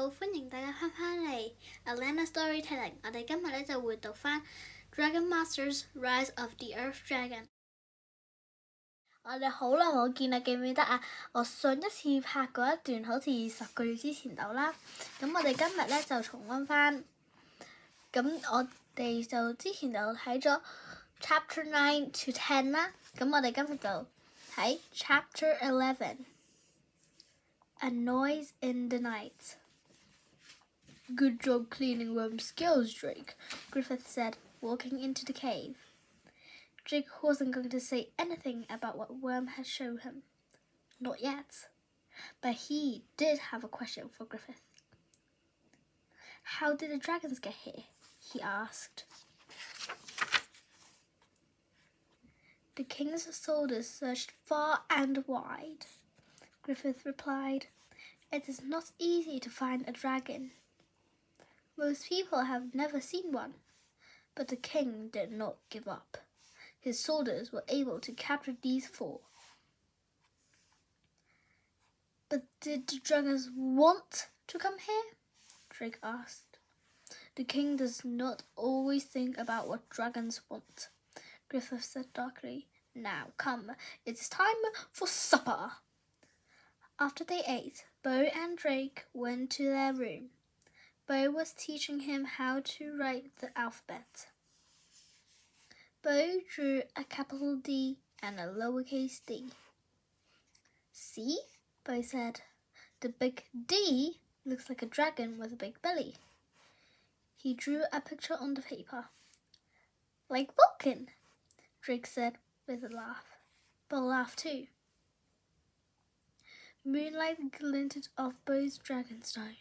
好，歡迎大家翻嚟 Alana Storytelling。我哋今日咧就會讀翻 Dragon Masters Rise of the Earth Dragon。我哋好耐冇見啦，記唔記得啊？我上一次拍過一段好似10個月之前度啦。咁我哋今日咧就重溫翻。咁我哋就之前就睇咗 Chapter 9 to 10啦。咁我哋今日就睇 Chapter 11。A noise in the night. Good job cleaning Worm's skills, Drake, Griffith said, walking into the cave. Drake wasn't going to say anything about what Worm had shown him. Not yet. But he did have a question for Griffith. How did the dragons get here? He asked. The king's soldiers searched far and wide. Griffith replied, It is not easy to find a dragon. Most people have never seen one, but the king did not give up. His soldiers were able to capture these 4. But did the dragons want to come here? Drake asked. The king does not always think about what dragons want, Griffith said darkly. Now come, it's time for supper. After they ate, Bo and Drake went to their room. Bo was teaching him how to write the alphabet. Bo drew a capital D and a lowercase d. See? Bo said. The big D looks like a dragon with a big belly. He drew a picture on the paper. Like Vulcan, Drake said with a laugh. Bo laughed too. Moonlight glinted off Bo's dragonstone.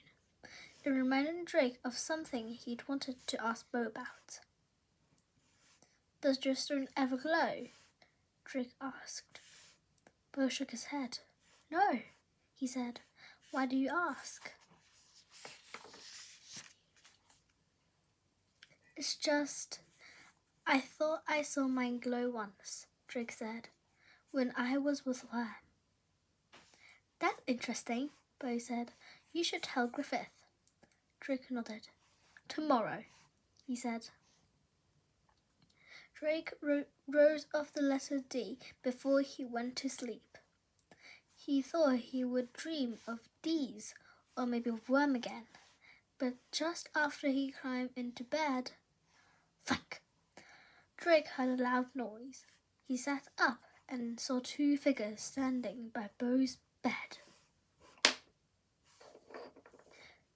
It reminded Drake of something he'd wanted to ask Bo about. Does your stone ever glow? Drake asked. Bo shook his head. No, he said. Why do you ask? It's just, I thought I saw mine glow once, Drake said, when I was with Worm. That's interesting, Bo said. You should tell Griffith. Drake nodded. Tomorrow, he said. Drake rose off the letter D before he went to sleep. He thought he would dream of D's or maybe of Worm again, but just after he climbed into bed, thunk! Drake heard a loud noise. He sat up and saw 2 figures standing by Bo's bed.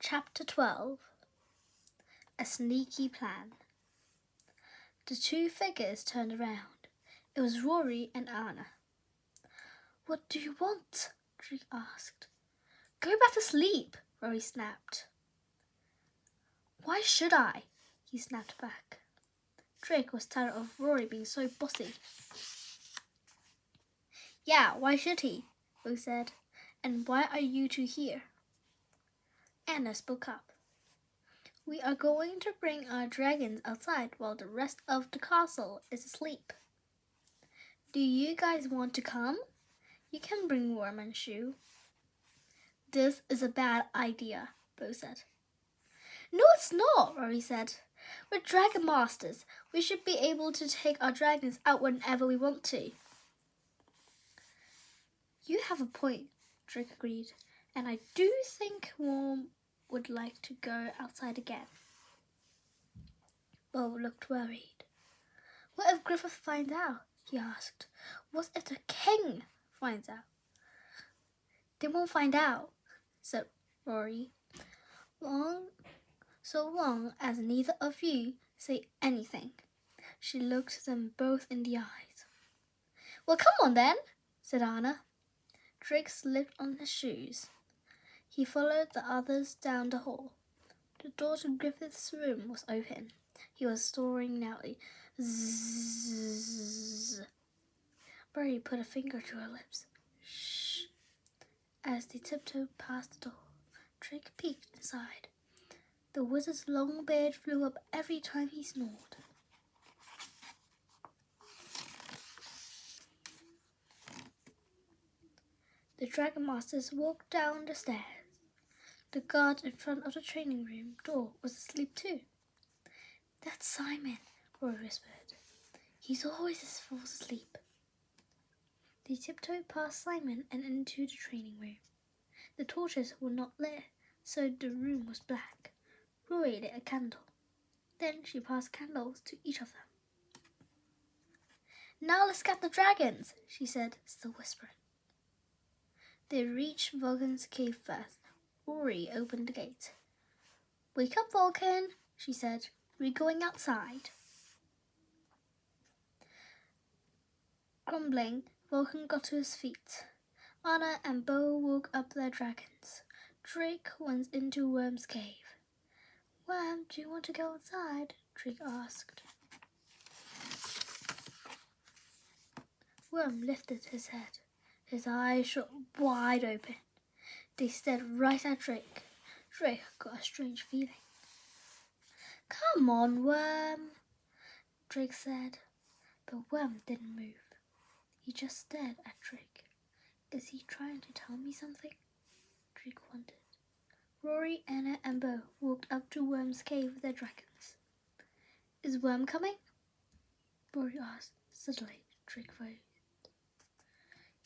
Chapter 12. A sneaky plan. The 2 figures turned around. It was Rory and Anna. What do you want? Drake asked. Go back to sleep, Rory snapped. Why should I? He snapped back. Drake was tired of Rory being so bossy. Yeah, why should he? Bo said. And why are you 2 here? Anna spoke up. We are going to bring our dragons outside while the rest of the castle is asleep. Do you guys want to come? You can bring Worm and Shoe. This is a bad idea, Bo said. No, it's not, Rory said. We're Dragon Masters. We should be able to take our dragons out whenever we want to. You have a point, Drake agreed, and I do think Worm would like to go outside again. Bo looked worried. What if Griffith finds out? He asked. What if the king finds out? They won't find out, said Rory. So long as neither of you say anything. She looked them both in the eyes. Well, come on then, said Anna. Drake slipped on his shoes. He followed the others down the hall. The door to Griffith's room was open. He was snoring loudly. Zzz. Rory put a finger to her lips. Shh. As they tiptoed past the door, Drake peeked inside. The wizard's long beard flew up every time he snored. The Dragon Masters walked down the stairs. The guard in front of the training room door was asleep too. That's Simon, Rory whispered. He's always falls asleep. They tiptoed past Simon and into the training room. The torches were not lit, so the room was black. Rory lit a candle. Then she passed candles to each of them. Now let's get the dragons, she said, still whispering. They reached Vulcan's cave first. Rory opened the gate. Wake up, Vulcan, she said. We're going outside. Grumbling, Vulcan got to his feet. Anna and Bo woke up their dragons. Drake went into Worm's cave. Worm, do you want to go outside? Drake asked. Worm lifted his head. His eyes shot wide open. They stared right at Drake. Drake got a strange feeling. Come on, Worm, Drake said. But Worm didn't move. He just stared at Drake. Is he trying to tell me something? Drake wondered. Rory, Anna, and Bo walked up to Worm's cave with their dragons. Is Worm coming? Rory asked. Suddenly, Drake voted.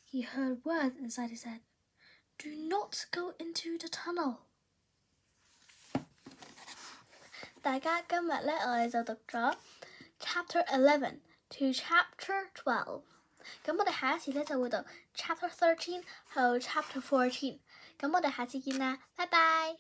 He heard words inside his head. Do not go into the tunnel. 大家今日呢，我哋就讀咗 Chapter 11 to Chapter 12。咁我哋下一次呢，就會讀 Chapter 13 去到 Chapter 14。咁我哋下次見啦，拜拜。